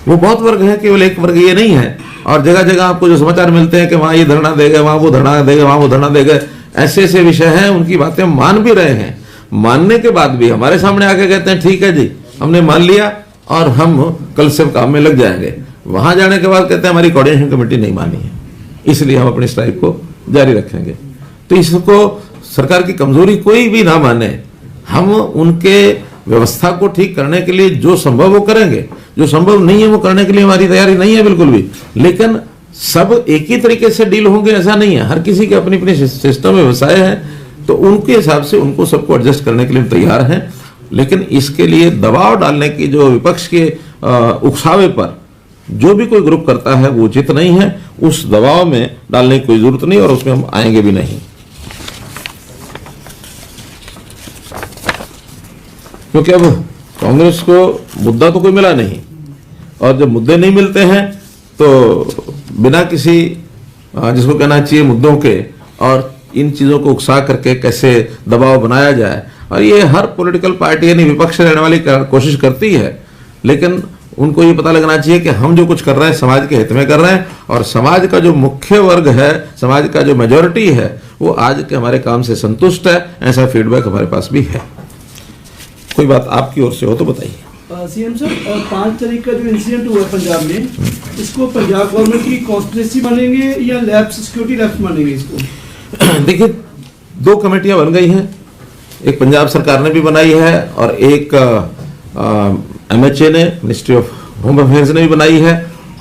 S1: वो बहुत वर्ग है, केवल एक वर्ग ये नहीं है। और जगह जगह आपको जो समाचार मिलते हैं कि वहां ये धरना देगा, वहां वो धरना देगा, वहां वो धरना देगा, ऐसे ऐसे विषय हैं, उनकी बातें मान भी रहे हैं। मानने के बाद भी हमारे सामने आके कहते हैं ठीक है जी, हमने मान लिया और हम कल से काम में लग जाएंगे। वहां जाने के बाद कहते हैं हमारी कोऑर्डिनेशन कमेटी नहीं मानी है, इसलिए हम अपनी स्ट्राइक को जारी रखेंगे। तो इसको सरकार की कमजोरी कोई भी ना माने, हम उनके व्यवस्था को ठीक करने के लिए जो संभव वो करेंगे, जो संभव नहीं है वो करने के लिए हमारी तैयारी नहीं है बिल्कुल भी। लेकिन सब एक ही तरीके से डील होंगे ऐसा नहीं है, हर किसी के अपनी अपनी सिस्टम व्यवसाय है, तो उनके हिसाब से उनको सबको एडजस्ट करने के लिए तैयार हैं। लेकिन इसके लिए दबाव डालने की जो विपक्ष के उकसावे पर जो भी कोई ग्रुप करता है वो उचित नहीं है। उस दबाव में डालने की कोई जरूरत नहीं और उसमें हम आएंगे भी नहीं, क्योंकि अब कांग्रेस को मुद्दा तो कोई मिला नहीं, और जब मुद्दे नहीं मिलते हैं तो बिना किसी जिसको कहना चाहिए मुद्दों के और इन चीजों को उकसा करके कैसे दबाव बनाया जाए, और ये हर पॉलिटिकल पार्टी यानी विपक्ष रहने वाली कोशिश करती है। लेकिन उनको ये पता लगना चाहिए कि हम जो कुछ कर रहे हैं समाज के हित में कर रहे हैं, और समाज का जो मुख्य वर्ग है, समाज का जो मेजॉरिटी है, वो आज के हमारे काम से संतुष्ट है। ऐसा फीडबैक हमारे पास भी है। कोई बात आपकी ओर से हो तो बताइए।
S3: सीएम साहब, 5 तारीख का जो इंसिडेंट हुआ है पंजाब में, इसको पंजाब गवर्नमेंट की कॉन्स्पिरेसी मानेंगे या लैब्स, सिक्योरिटी लैब्स मानेंगे इसको?
S1: देखिए, 2 कमेटियां बन गई हैं, एक पंजाब सरकार ने भी बनाई है और एक MHA ने, मिनिस्ट्री ऑफ होम अफेयर्स ने भी बनाई है।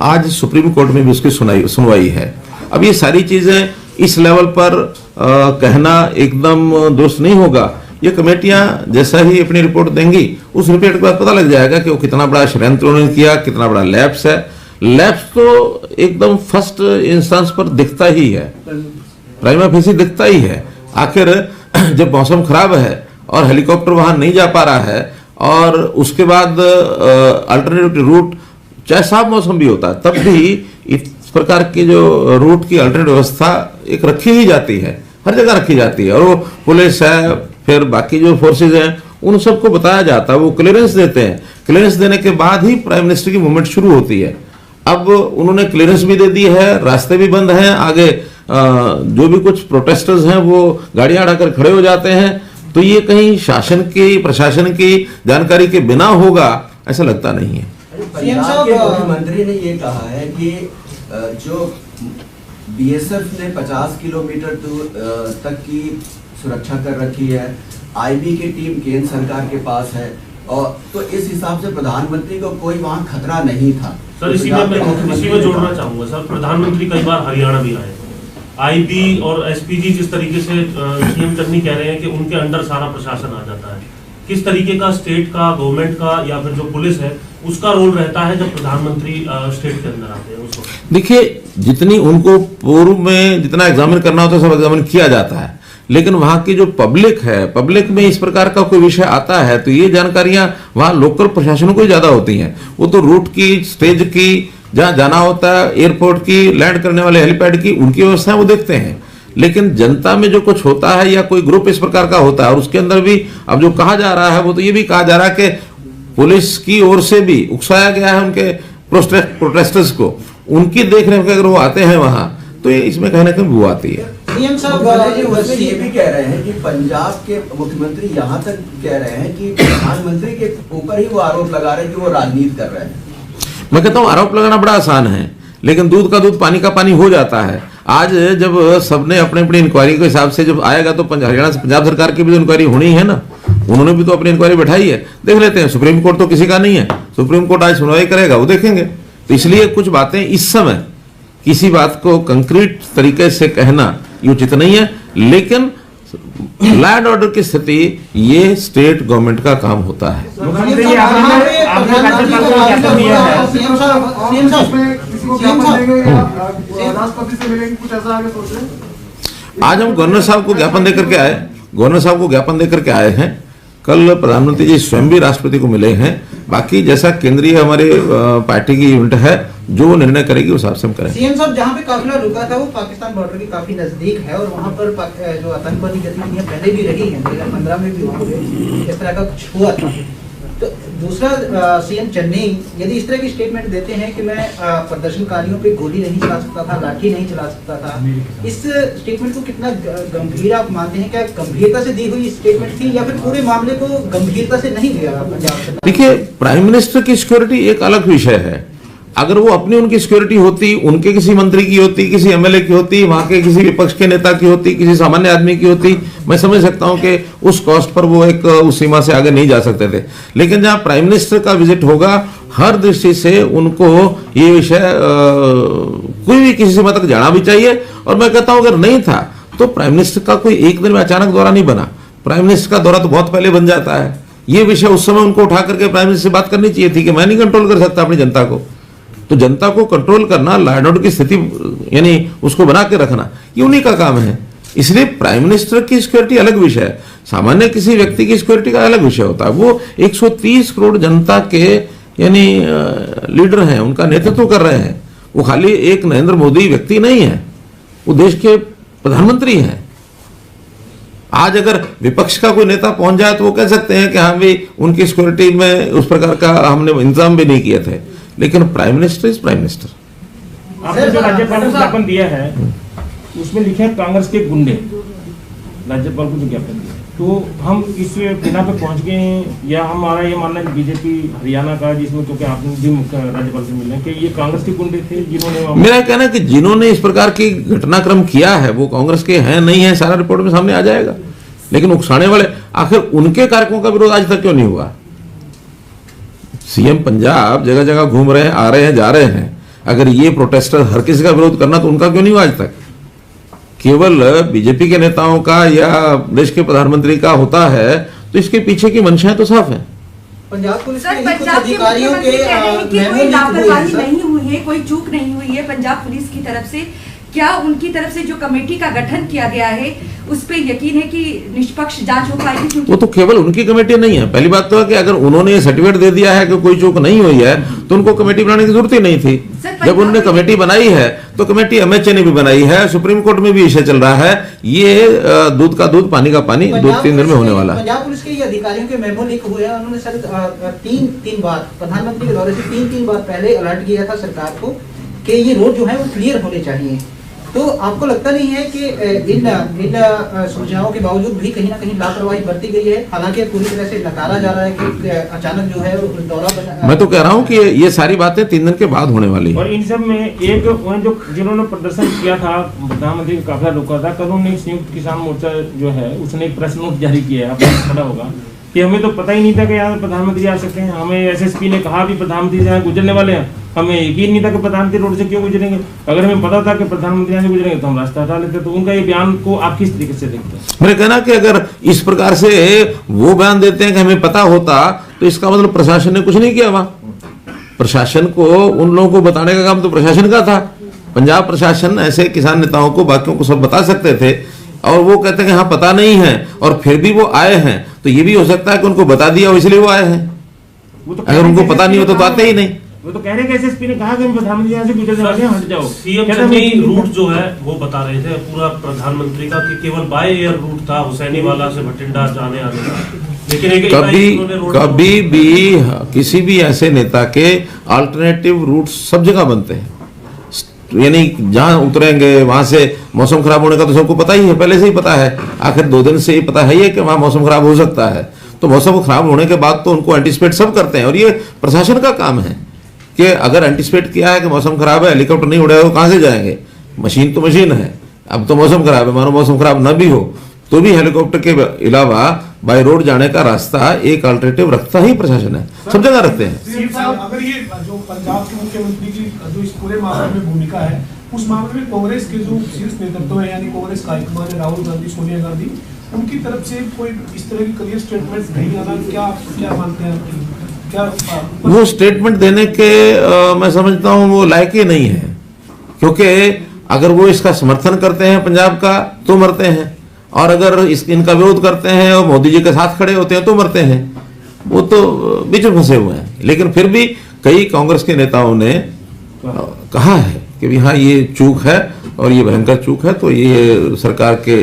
S1: आज सुप्रीम कोर्ट में भी उसकी सुनवाई है। अब ये सारी चीजें इस लेवल पर कहना एकदम दुरुस्त नहीं होगा। ये कमेटियां जैसा ही अपनी रिपोर्ट देंगी, उस रिपोर्ट के बाद पता लग जाएगा कि वो कितना बड़ा षड्यंत्र उन्होंने किया, कितना बड़ा लैप्स है। लैप्स तो एकदम फर्स्ट इंस्टेंस पर दिखता ही है, प्राइमा फेसी दिखता ही है। आखिर जब मौसम खराब है और हेलीकॉप्टर वहां नहीं जा पा रहा है, और उसके बाद अल्टरनेटिव रूट, चाहे साफ मौसम भी होता है, तब भी इस प्रकार की जो रूट की अल्टरनेटिव व्यवस्था एक रखी ही जाती है, हर जगह रखी जाती है। और वो पुलिस है, फिर बाकी जो फोर्सेज हैं, उन सबको बताया जाता है, वो क्लियरेंस देते हैं। क्लियरेंस देने के बाद ही प्राइम मिनिस्टर की मूवमेंट शुरू होती है। अब उन्होंने क्लियरेंस भी दे दी है, रास्ते भी बंद हैं, आगे जो भी कुछ प्रोटेस्टर्स हैं वो गाड़ियां अड़ाकर खड़े हो जाते हैं। तो ये कहीं शासन की, प्रशासन की जानकारी के बिना होगा, ऐसा लगता नहीं है।
S4: पंजाब के मुख्यमंत्री ने ये कहा है कि जो BSF ने 50 किलोमीटर तक की सुरक्षा कर रखी है, IB की टीम केंद्र सरकार के पास है, और तो इस हिसाब से प्रधानमंत्री को कोई वहाँ खतरा नहीं था।
S2: सर, इसी में जोड़ना चाहूंगा सर, प्रधानमंत्री कई बार हरियाणा भी आए, IB और SPG जिस तरीके से CM चन्नी कह रहे हैं कि उनके अंडर सारा प्रशासन आ जाता है, किस तरीके का स्टेट का, गवर्नमेंट का या फिर जो पुलिस है उसका रोल रहता है जब प्रधानमंत्री स्टेट के अंदर आते हैं उस वक्त?
S1: देखिए, जितनी उनको पूर्व में जितना एग्जामिन करना होता है सब एग्जामिन किया जाता है, लेकिन वहां की जो पब्लिक है, पब्लिक में इस प्रकार का कोई विषय आता है तो ये जानकारियां वहां लोकल प्रशासनों को ही ज्यादा होती हैं। वो तो रूट की, स्टेज की, जहां जाना होता है, एयरपोर्ट की, लैंड करने वाले हेलीपैड की, उनकी व्यवस्थाएं वो देखते हैं। लेकिन जनता में जो कुछ होता है या कोई ग्रुप इस प्रकार का होता है, और उसके अंदर भी अब जो कहा जा रहा है वो तो ये भी कहा जा रहा है कि पुलिस की ओर से भी उकसाया गया है उनके प्रोटेस्टर्स को, उनकी देखरेख अगर वो आते हैं वहां तो ये इसमें कहीं ना कहीं वो आती है।
S4: सीएम साहब ये भी कह रहे हैं कि पंजाब के मुख्यमंत्री यहाँ तक कह रहे हैं कि प्रधानमंत्री के ऊपर ही वो आरोप लगा रहे हैं कि वो राजनीति कर रहे हैं।
S1: मैं कहता हूँ आरोप लगाना बड़ा आसान है, लेकिन दूध का दूध पानी का पानी हो जाता है। आज जब सबने अपने अपनी इंक्वायरी के हिसाब से जब आएगा तो हरियाणा से पंजाब सरकार की भी तो इंक्वायरी होनी है ना, उन्होंने भी तो अपनी इंक्वायरी बैठाई है, देख लेते हैं। सुप्रीम कोर्ट तो किसी का नहीं है, सुप्रीम कोर्ट आज सुनवाई करेगा, वो देखेंगे। तो इसलिए कुछ बातें इस समय किसी बात को कंक्रीट तरीके से कहना ये उचित नहीं है, लेकिन लॉ एंड ऑर्डर की स्थिति ये स्टेट गवर्नमेंट का काम होता है। आज हम गवर्नर साहब को ज्ञापन देकर के आए, गवर्नर साहब को ज्ञापन देकर के आए हैं। कल प्रधानमंत्री जी स्वयं भी राष्ट्रपति को मिले हैं। बाकी जैसा केंद्रीय हमारे पार्टी की यूनिट है जो निर्णय करेगी उस हिसाब से हम करेंगे।
S5: सीएम साहब, जहां पे काफिला रुका था वो पाकिस्तान बॉर्डर के काफी नजदीक है और वहां पर जो आतंकवादी गतिविधियां पहले भी रही हैं, 2015 में भी वहां पे इस तरह का कुछ हुआ था। तो दूसरा, सीएम चन्नी यदि इस तरह की स्टेटमेंट देते हैं कि मैं प्रदर्शनकारियों पे गोली नहीं चला सकता था, लाठी नहीं चला सकता था, इस स्टेटमेंट को कितना गंभीर आप मानते हैं? क्या गंभीरता से दी हुई स्टेटमेंट थी या फिर पूरे मामले को गंभीरता से नहीं लिया पंजाब सरकार?
S1: देखिए, प्राइम मिनिस्टर की सिक्योरिटी एक अलग विषय है। अगर वो अपनी उनकी सिक्योरिटी होती, उनके किसी मंत्री की होती, किसी एमएलए की होती, वहां के किसी विपक्ष के नेता की होती, किसी सामान्य आदमी की होती, मैं समझ सकता हूं कि उस कॉस्ट पर वो एक उस सीमा से आगे नहीं जा सकते थे। लेकिन जहां प्राइम मिनिस्टर का विजिट होगा, हर दृष्टि से उनको ये विषय कोई भी किसी सीमा तक जाना भी चाहिए। और मैं कहता हूं अगर नहीं था तो प्राइम मिनिस्टर का कोई एक दिन में अचानक दौरा नहीं बना। प्राइम मिनिस्टर का दौरा तो बहुत पहले बन जाता है। ये विषय उस समय उनको उठा करके प्राइम मिनिस्टर से बात करनी चाहिए थी कि मैं नहीं कंट्रोल कर सकता अपनी जनता को। तो जनता को कंट्रोल करना, लॉ एंड ऑर्डर की स्थिति यानी उसको बना के रखना, ये उन्हीं का काम है। इसलिए प्राइम मिनिस्टर की सिक्योरिटी अलग विषय है, सामान्य किसी व्यक्ति की सिक्योरिटी का अलग विषय होता है। वो 130 करोड़ जनता के यानी लीडर हैं, उनका नेतृत्व कर रहे हैं। वो खाली एक नरेंद्र मोदी व्यक्ति नहीं है, वो देश के प्रधानमंत्री हैं। आज अगर विपक्ष का कोई नेता पहुंच जाए तो वो कह सकते हैं कि हाँ भाई उनकी सिक्योरिटी में उस प्रकार का हमने इंतजाम भी नहीं किए थे, लेकिन prime minister is prime minister.
S6: आपने जो राज्यपाल को ज्ञापन दिया है उसमें लिखे हैं कांग्रेस के गुंडे, राज्यपाल को जो ज्ञापन दिया, तो हम इस बिना पे पहुंच गए हैं या हमारा ये मानना है बीजेपी हरियाणा का, जिसमें क्योंकि आपने भी राज्यपाल से मिले कि ये कांग्रेस के गुंडे थे जिन्होंने, मेरा
S1: कहना है कि जिन्होंने इस प्रकार की घटनाक्रम किया है वो कांग्रेस के हैं नहीं है, सारा रिपोर्ट में सामने आ जाएगा। लेकिन उकसाने वाले आखिर उनके कारकों का विरोध आज तक क्यों नहीं हुआ? सीएम पंजाब जगह जगह घूम रहे हैं, आ रहे हैं, जा रहे हैं, अगर ये प्रोटेस्टर हर किसी का विरोध करना तो उनका क्यों नहीं हुआ आज तक? केवल बीजेपी के नेताओं का या देश के प्रधानमंत्री का होता है तो इसके पीछे की मंशाएं तो साफ है।
S5: पंजाब पुलिस
S7: सर,
S5: के कुछ
S7: पंजाब के
S5: अधिकारियों के
S7: मुख्यमंत्री कह रहे हैं कि
S5: मेमो
S7: कोई
S5: लीक हुए हैं,
S7: लापरवाही
S5: सर।
S7: नहीं हुई है, कोई चूक नहीं हुई है पंजाब पुलिस की तरफ से। क्या उनकी तरफ से जो कमेटी का गठन किया गया है उस पे यकीन है कि निष्पक्ष जांच हो पाएगी? क्योंकि
S1: वो तो केवल उनकी कमेटी नहीं है। पहली बात तो है कि अगर उन्होंने सर्टिफिकेट दे दिया है कि कोई चूक नहीं हुई है तो उनको कमेटी बनाने की जरूरत ही नहीं थी। जब उन्होंने कमेटी बनाई है तो कमेटी एमएचए ने भी बनाई है, सुप्रीम कोर्ट में भी इसे चल रहा है, ये दूध का दूध पानी का पानी 2-3 दिन में होने वाला है।
S5: पंजाब पुलिस के ये अधिकारियों के मेमो लीक हुए हैं, उन्होंने सर तीन बार प्रधानमंत्री के दौरे से तीन बार पहले अलर्ट किया था सरकार को कि ये रोड जो है वो क्लियर होने चाहिए। तो आपको लगता नहीं है कि इन सूचनाओं के बावजूद भी कहीं ना कहीं लापरवाही बरती गई है? हालांकि पूरी तरह से नकारा जा रहा है कि अचानक जो है दौरा बना।
S1: मैं तो कह रहा हूं कि ये सारी बातें 3 दिन के बाद होने वाली है।
S6: और इन सब में एक जो जिन्होंने प्रदर्शन किया था, प्रधानमंत्री का काफिला रोका था, कल उन्होंने संयुक्त किसान मोर्चा जो है उसने एक प्रेस नोट जारी किया है, आपको पता होगा कि हमें तो पता ही नहीं था कि यहाँ प्रधानमंत्री आ सकते हैं। हमें एसएसपी ने कहा भी प्रधानमंत्री से गुजरने वाले हैं, हमें यकीन नहीं था कि प्रधानमंत्री रोड से क्यों गुजरेंगे। अगर हमें पता था कि प्रधानमंत्री यहाँ से गुजरेंगे तो हम रास्ता हटा लेते। तो उनका ये बयान को आप किस तरीके से देखते हैं?
S1: मेरा कहना कि अगर इस प्रकार से वो बयान देते हैं कि हमें पता होता तो इसका मतलब प्रशासन ने कुछ नहीं किया। वहां प्रशासन को उन लोगों को बताने का काम तो प्रशासन का था। पंजाब प्रशासन ऐसे किसान नेताओं को बाकियों को सब बता सकते थे और वो कहते हैं कि हाँ पता नहीं है और फिर भी वो आए हैं, तो ये भी हो सकता है कि उनको बता दिया हो इसलिए वो आए हैं। अगर उनको पता नहीं हो तो आते ही नहीं।
S6: वो तो कह रहे हैं कि एसएसपी ने कहा कि हम प्रधानमंत्री यहाँ से गुजरने वाले हैं, हट जाओ।
S2: सीएम चन्नी रूट जो है वो बता रहे थे पूरा प्रधानमंत्री का कि केवल बाय एयर रूट था हुसैनीवाला से भटिंडा जाने आने का, लेकिन
S1: कभी भी किसी भी ऐसे नेता के अल्टरनेटिव रूट सब जगह बनते हैं। यानी जहां उतरेंगे वहां से मौसम खराब होने का तो सबको पता ही है, पहले से ही पता है, आखिर 2 दिन से ही पता है कि वहां मौसम खराब हो सकता है। तो मौसम खराब होने के बाद तो उनको एंटिसिपेट सब करते हैं और ये प्रशासन का काम है कि अगर एंटिसिपेट किया है कि मौसम खराब है, हेलीकॉप्टर नहीं उड़ेगा तो कहां से जाएंगे? मशीन तो मशीन है। अब तो मौसम खराब है, मानो मौसम खराब न भी हो तो भी हेलीकॉप्टर के अलावा बाय रोड जाने का रास्ता एक अल्टरनेटिव रखता ही प्रशासन है, सब जगह रखते हैं।
S8: अगर ये जो पंजाब के मुख्यमंत्री की जो इस पूरे मामले में भूमिका है, उस मामले में कांग्रेस के जो शीर्ष नेतृत्व है यानी कांग्रेस का हाईकमान है, राहुल गांधी, सोनिया गांधी, उनकी तरफ से कोई इस तरह की क्लियर स्टेटमेंट नहीं आना, क्या मानते हैं आप? क्या
S1: वो स्टेटमेंट देने के मैं समझता हूं वो लायक ही नहीं है, क्योंकि अगर वो इसका समर्थन करते हैं पंजाब का तो मरते हैं और अगर इनका विरोध करते हैं और मोदी जी के साथ खड़े होते हैं तो मरते हैं। वो तो बीच में फंसे हुए हैं। लेकिन फिर भी कई कांग्रेस के नेताओं ने कहा है कि हाँ ये चूक है और ये भयंकर चूक है, तो ये सरकार के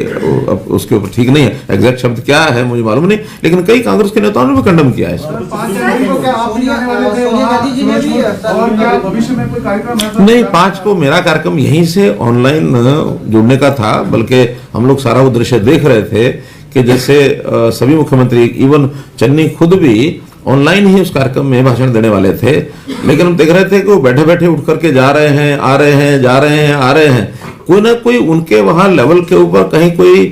S1: उसके ऊपर ठीक नहीं है। एग्जैक्ट शब्द क्या है मुझे मालूम नहीं, लेकिन कई कांग्रेस के नेताओं ने भी कंडम किया है इसको। नहीं, 5 को मेरा कार्यक्रम यहीं से ऑनलाइन जुड़ने का था, बल्कि हम लोग सारा वो दृश्य देख रहे थे कि जैसे सभी मुख्यमंत्री, इवन चन्नी खुद भी ऑनलाइन ही उस कार्यक्रम में भाषण देने वाले थे, लेकिन हम देख रहे थे कि वो बैठे बैठे उठ करके जा रहे हैं, आ रहे हैं, जा रहे हैं, आ रहे हैं। कोई ना कोई उनके वहां लेवल के ऊपर कहीं कोई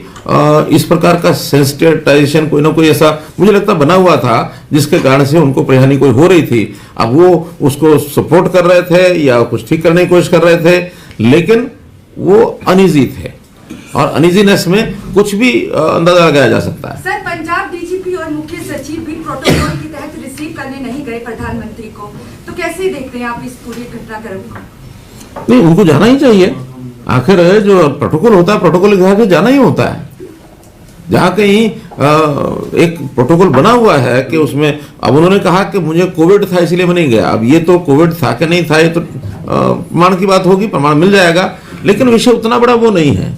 S1: इस प्रकार का सेंसिटाइजेशन कोई ना कोई ऐसा मुझे लगता बना हुआ था जिसके कारण से उनको परेशानी कोई हो रही थी। अब वो उसको सपोर्ट कर रहे थे या कुछ ठीक करने की कोशिश कर रहे थे, लेकिन वो अनईजी थे और अनईजीनेस में कुछ भी अंदाजा लगाया जा सकता है।
S7: सर, पंजाब डीजीपी और मुख्य सचिव भी प्रोटोकॉल के तहत रिसीव करने नहीं गए प्रधानमंत्री को, तो कैसे देखते हैं आप इस पूरी घटनाक्रम को?
S1: नहीं, उनको जाना ही चाहिए। आखिर जो प्रोटोकॉल होता है, प्रोटोकॉल के हिसाब से जाना ही होता है। जहां कहीं एक प्रोटोकॉल बना हुआ है कि उसमें अब उन्होंने कहा कि मुझे कोविड था इसलिए मैं नहीं गया। अब ये तो कोविड था कि नहीं था ये तो प्रमाण की बात होगी, प्रमाण मिल जाएगा, लेकिन विषय उतना बड़ा वो नहीं है।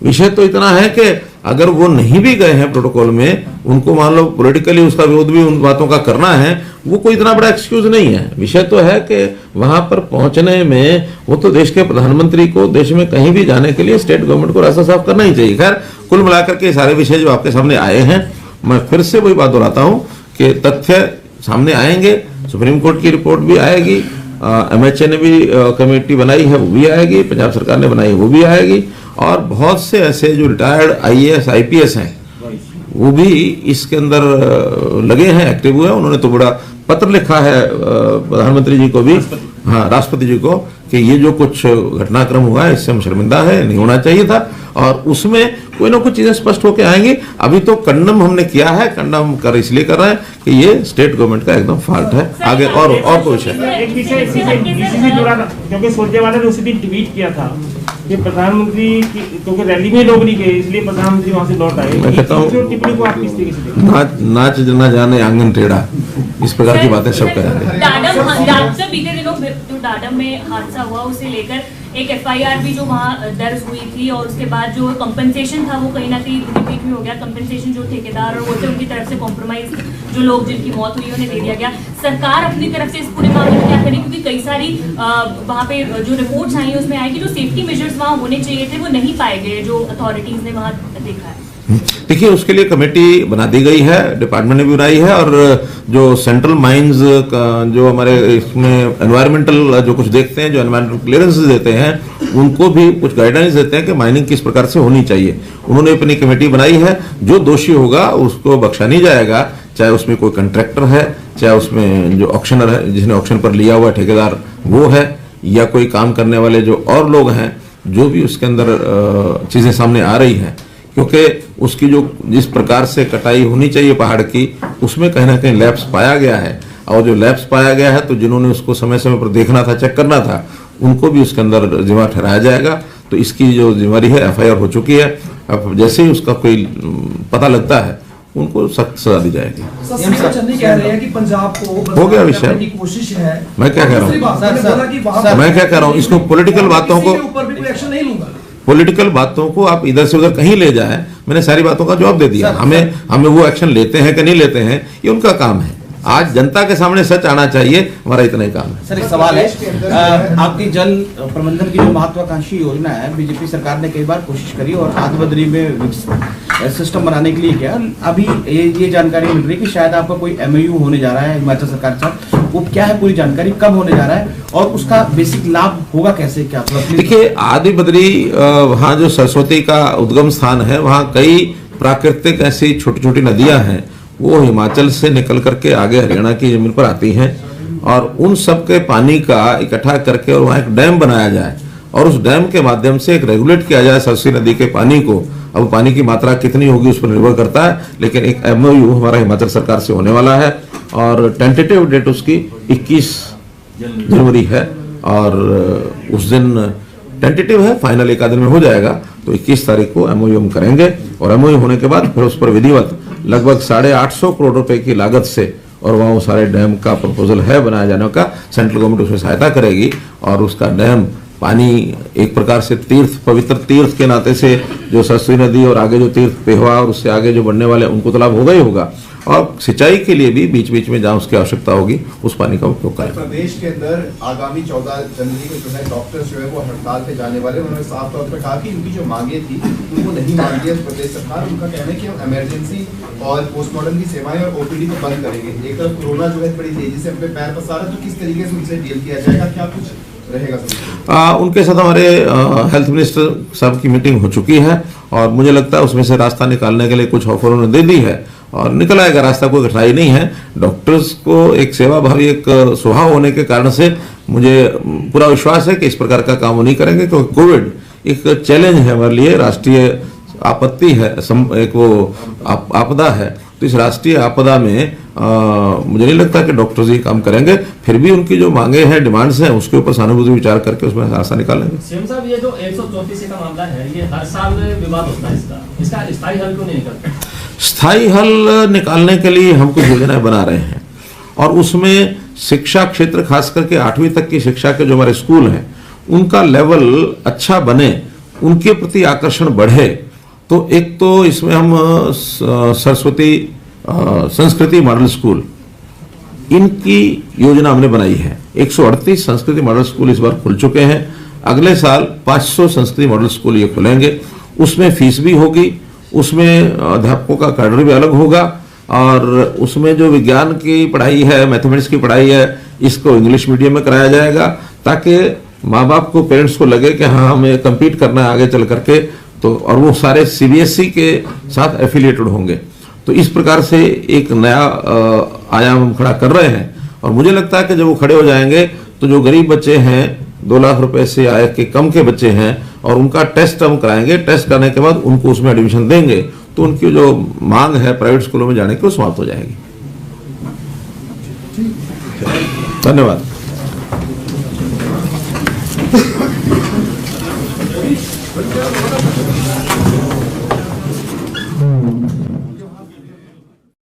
S1: विषय तो इतना है कि अगर वो नहीं भी गए हैं प्रोटोकॉल में, उनको मान लो पॉलिटिकली उसका विरोध भी उन बातों का करना है, वो कोई इतना बड़ा एक्सक्यूज नहीं है। विषय तो है कि वहां पर पहुंचने में वो तो देश के प्रधानमंत्री को देश में कहीं भी जाने के लिए स्टेट गवर्नमेंट को रास्ता साफ करना ही चाहिए। खैर, कुल मिलाकर के सारे विषय जो आपके सामने आए हैं, मैं फिर से वही बात दोहराता हूं कि तथ्य सामने आएंगे, सुप्रीम कोर्ट की रिपोर्ट भी आएगी, MHA ने भी कमेटी बनाई है वो भी आएगी, पंजाब सरकार ने बनाई है वो भी आएगी, और बहुत से ऐसे जो रिटायर्ड IAS IPS हैं वो भी इसके अंदर लगे हैं, एक्टिव हुए हैं। उन्होंने तो बड़ा पत्र लिखा है प्रधानमंत्री जी को भी, हाँ, राष्ट्रपति जी को, कि ये जो कुछ घटनाक्रम हुआ है इससे हम शर्मिंदा है, नहीं होना चाहिए था, और उसमें कोई ना कुछ चीजें स्पष्ट होकर आएंगी। अभी तो कंडम हमने किया है, कंडम कर इसलिए कर रहे हैं कि ये स्टेट गवर्नमेंट का एकदम फॉल्ट है। आगे और कोई विषय
S6: एक विषय इसी से जुड़ा था, क्योंकि सुरजेवाला ने उसी दिन ट्वीट किया था कि प्रधानमंत्री की, क्योंकि रैली में लोग नहीं गए इसलिए प्रधानमंत्री वहां से लौट आए।
S1: मैं कहता हूँ
S6: टिप्पणी को आप किस तरीके से देखते हैं?
S1: नाच न जाने आंगन टेढ़ा, इस प्रकार की बातें सब करेंगे।
S9: डाडम बीते दिनों जो डाडम में हादसा हुआ उसे लेकर एक FIR भी जो वहाँ दर्ज हुई थी, और उसके बाद जो कंपनसेशन था वो कहीं ना कहीं रिपीट में हो गया। कंपनसेशन जो ठेकेदार और वो थे उनकी तरफ से कॉम्प्रोमाइज, जो लोग जिनकी मौत हुई उन्हें दे दिया गया। सरकार अपनी तरफ से इस पूरे मामले में क्या करेगी, क्योंकि कई सारी वहाँ पे जो रिपोर्ट्स आई उसमें आई कि जो सेफ्टी मेजर्स वहाँ होने चाहिए थे वो नहीं पाए गए, जो अथॉरिटीज ने वहाँ देखा है।
S1: देखिए, उसके लिए कमेटी बना दी गई है, डिपार्टमेंट ने भी बनाई है, और जो सेंट्रल माइंस जो हमारे इसमें एनवायरमेंटल जो कुछ देखते हैं, जो एनवायरमेंटल क्लियरेंस देते हैं, उनको भी कुछ गाइडेंस देते हैं कि माइनिंग किस प्रकार से होनी चाहिए। उन्होंने अपनी कमेटी बनाई है, जो दोषी होगा उसको बख्शा नहीं जाएगा, चाहे उसमें कोई कंट्रैक्टर है, चाहे उसमें जो ऑक्शनर है, जिसने ऑक्शन पर लिया हुआ ठेकेदार वो है, या कोई काम करने वाले जो और लोग हैं, जो भी उसके अंदर चीजें सामने आ रही हैं, क्योंकि उसकी जो जिस प्रकार से कटाई होनी चाहिए पहाड़ की, उसमें कहीं ना कहीं लैप्स पाया गया है, और जो लैप्स पाया गया है तो जिन्होंने उसको समय समय पर देखना था, चेक करना था, उनको भी उसके अंदर जिम्मा ठहराया जाएगा। तो इसकी जो जिम्मेदारी है FIR हो चुकी है, अब जैसे ही उसका कोई पता लगता है उनको सख्त सजा दी जाएगी।
S3: चन्नी कह रहे हैं कि पंजाब को
S1: हो गया विषय
S3: की कोशिश है।
S1: मैं क्या कह रहा हूँ, मैं क्या कह रहा हूँ, इसको पॉलिटिकल बातों को,
S3: ऊपर भी कोई एक्शन नहीं लूंगा।
S1: पॉलिटिकल बातों को आप इधर से उधर कहीं ले जाए, मैंने सारी बातों का जवाब दे दिया। हमें वो एक्शन लेते हैं कि नहीं लेते हैं, ये उनका काम है। आज जनता के सामने सच आना चाहिए, हमारा इतना ही काम है।
S10: सर, एक सवाल है, आपकी जल प्रबंधन की जो महत्वाकांक्षी योजना है, बीजेपी सरकार ने कई बार कोशिश करी और आदि बद्री में सिस्टम बनाने के लिए किया। अभी ये जानकारी मिल रही है कि शायद आपका कोई MOU होने जा रहा है हिमाचल सरकार के साथ। वो क्या है, पूरी जानकारी कब होने जा रहा है और उसका बेसिक लाभ होगा कैसे, क्या?
S1: देखिए, आदि बद्री वहाँ जो सरस्वती का उद्गम स्थान है, वहाँ कई प्राकृतिक ऐसी छोटी छोटी नदियां हैं, वो हिमाचल से निकल करके आगे हरियाणा की जमीन पर आती हैं, और उन सब के पानी का इकट्ठा करके और वहाँ एक डैम बनाया जाए, और उस डैम के माध्यम से एक रेगुलेट किया जाए सरस्वती नदी के पानी को। अब पानी की मात्रा कितनी होगी उस पर निर्भर करता है, लेकिन एक MOU हमारा हिमाचल सरकार से होने वाला है, और टेंटेटिव डेट उसकी 21 जनवरी है, और उस दिन टेंटेटिव है, फाइनल एक आध दिन में हो जाएगा। तो 21 तारीख को MOU हम करेंगे, और MOU होने के बाद फिर उस पर विधिवत लगभग 850 करोड़ रुपए की लागत से, और वहाँ वो सारे डैम का प्रपोजल है बनाया जाने का, सेंट्रल गवर्नमेंट उसमें सहायता करेगी, और उसका डैम पानी एक प्रकार से तीर्थ, पवित्र तीर्थ के नाते से जो सरस्वती नदी और आगे जो तीर्थ पेहवा और उससे आगे जो बढ़ने वाले उनको तो लाभ होगा ही होगा, और सिंचाई के लिए भी बीच बीच में जहाँ उसकी आवश्यकता होगी उस पानी का उपयोग करें।
S11: प्रदेश के अंदर आगामी 14 जनवरी को जो है डॉक्टर्स जो है वो हड़ताल पे जाने वाले। उन्होंने साफ तौर पर कहा कि उनकी जो मांगे थी उनको नहीं मानती है प्रदेश सरकार। उनका कहना है कि हम इमरजेंसी और पोस्टमार्टम की सेवाएं और OPD को बंद करेंगे। एक तरफ कोरोना जो है बड़ी तेजी से हम पे पैर पसार है, तो किस तरीके से उनसे डील किया जाएगा, क्या कुछ रहेगा?
S1: उनके साथ हमारे हेल्थ मिनिस्टर साहब की मीटिंग हो चुकी है, और मुझे लगता है उसमें से रास्ता निकालने के लिए कुछ ऑफर उन्होंने दे दी है, और निकल आएगा रास्ता, कोई कठिनाई नहीं है। डॉक्टर्स को एक सेवा भावी एक स्वभाव होने के कारण से मुझे पूरा विश्वास है कि इस प्रकार का काम वो नहीं करेंगे, क्योंकि कोविड एक चैलेंज है हमारे लिए, राष्ट्रीय आपत्ति है, एक वो आपदा है। तो इस राष्ट्रीय आपदा में मुझे नहीं लगता कि डॉक्टर्स ये काम करेंगे। फिर भी उनकी जो मांगे हैं, डिमांड्स हैं, उसके ऊपर सहानुभूति विचार करके उसमें रास्ता निकालेंगे।
S12: सीएम साहब, ये जो 134 का मामला है, ये हर साल विवाद होता है, इसका स्थायी हल क्यों नहीं निकलता?
S1: स्थायी हल निकालने के लिए हम कुछ योजनाएं बना रहे हैं, और उसमें शिक्षा क्षेत्र, खास करके 8वीं तक की शिक्षा के जो हमारे स्कूल हैं, उनका लेवल अच्छा बने, उनके प्रति आकर्षण बढ़े, तो एक तो इसमें हम सरस्वती संस्कृति मॉडल स्कूल, इनकी योजना हमने बनाई है। 138 संस्कृति मॉडल स्कूल इस बार खुल चुके हैं। अगले साल 500 संस्कृति मॉडल स्कूल ये खुलेंगे। उसमें फीस भी होगी, उसमें अध्यापकों का कैडर भी अलग होगा, और उसमें जो विज्ञान की पढ़ाई है, मैथमेटिक्स की पढ़ाई है, इसको इंग्लिश मीडियम में कराया जाएगा, ताकि माँ बाप को, पेरेंट्स को लगे कि हाँ हमें कम्पीट करना है आगे चल करके, तो और वो सारे सीबीएसई के साथ एफिलिएटेड होंगे। तो इस प्रकार से एक नया आयाम हम खड़ा कर रहे हैं, और मुझे लगता है कि जब वो खड़े हो जाएंगे तो जो गरीब बच्चे हैं, 2 लाख रुपए से आय के कम के बच्चे हैं, और उनका टेस्ट हम कराएंगे, टेस्ट करने के बाद उनको उसमें एडमिशन देंगे, तो उनकी जो मांग है प्राइवेट स्कूलों में जाने की वो समाप्त हो जाएगी। धन्यवाद।